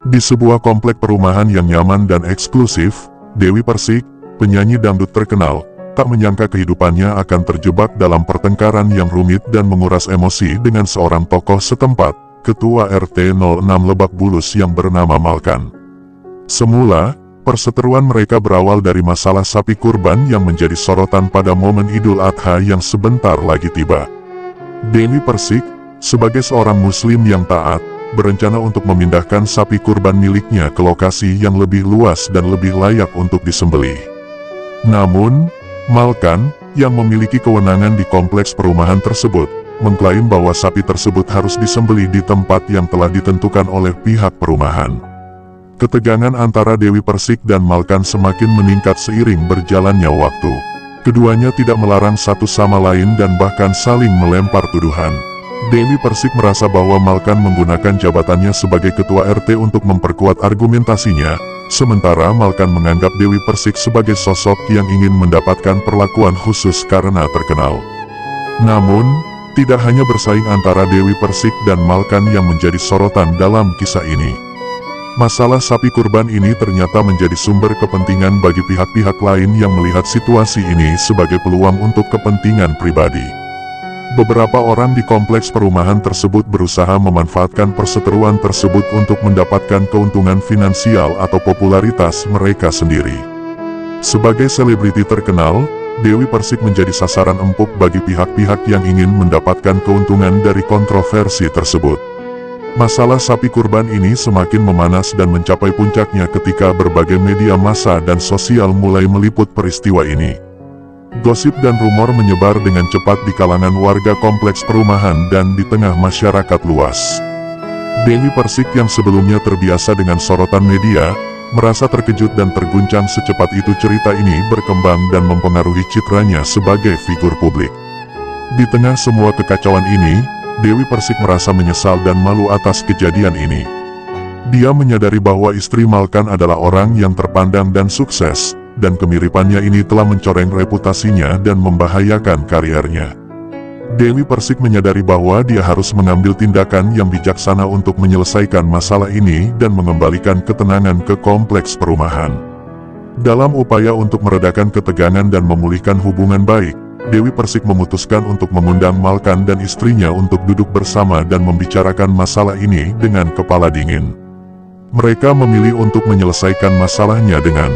Di sebuah komplek perumahan yang nyaman dan eksklusif, Dewi Persik, penyanyi dangdut terkenal, tak menyangka kehidupannya akan terjebak dalam pertengkaran yang rumit dan menguras emosi dengan seorang tokoh setempat, Ketua RT 06 Lebak Bulus yang bernama Malkan. Semula, perseteruan mereka berawal dari masalah sapi kurban yang menjadi sorotan pada momen Idul Adha yang sebentar lagi tiba. Dewi Persik, sebagai seorang muslim yang taat, berencana untuk memindahkan sapi kurban miliknya ke lokasi yang lebih luas dan lebih layak untuk disembelih. Namun, Malkan, yang memiliki kewenangan di kompleks perumahan tersebut, mengklaim bahwa sapi tersebut harus disembelih di tempat yang telah ditentukan oleh pihak perumahan. Ketegangan antara Dewi Persik dan Malkan semakin meningkat seiring berjalannya waktu. Keduanya tidak melarang satu sama lain dan bahkan saling melempar tuduhan. Dewi Persik merasa bahwa Malkan menggunakan jabatannya sebagai ketua RT untuk memperkuat argumentasinya, sementara Malkan menganggap Dewi Persik sebagai sosok yang ingin mendapatkan perlakuan khusus karena terkenal. Namun, tidak hanya bersaing antara Dewi Persik dan Malkan yang menjadi sorotan dalam kisah ini. Masalah sapi kurban ini ternyata menjadi sumber kepentingan bagi pihak-pihak lain yang melihat situasi ini sebagai peluang untuk kepentingan pribadi. Beberapa orang di kompleks perumahan tersebut berusaha memanfaatkan perseteruan tersebut untuk mendapatkan keuntungan finansial atau popularitas mereka sendiri. Sebagai selebriti terkenal, Dewi Persik menjadi sasaran empuk bagi pihak-pihak yang ingin mendapatkan keuntungan dari kontroversi tersebut. Masalah sapi kurban ini semakin memanas dan mencapai puncaknya ketika berbagai media massa dan sosial mulai meliput peristiwa ini. Gosip dan rumor menyebar dengan cepat di kalangan warga kompleks perumahan dan di tengah masyarakat luas. Dewi Persik yang sebelumnya terbiasa dengan sorotan media, merasa terkejut dan terguncang secepat itu cerita ini berkembang dan mempengaruhi citranya sebagai figur publik. Di tengah semua kekacauan ini, Dewi Persik merasa menyesal dan malu atas kejadian ini. Dia menyadari bahwa istri Malkan adalah orang yang terpandang dan sukses, dan kemiripannya ini telah mencoreng reputasinya dan membahayakan karirnya. Dewi Persik menyadari bahwa dia harus mengambil tindakan yang bijaksana untuk menyelesaikan masalah ini dan mengembalikan ketenangan ke kompleks perumahan. Dalam upaya untuk meredakan ketegangan dan memulihkan hubungan baik, Dewi Persik memutuskan untuk mengundang Malkan dan istrinya untuk duduk bersama dan membicarakan masalah ini dengan kepala dingin. Mereka memilih untuk menyelesaikan masalahnya dengan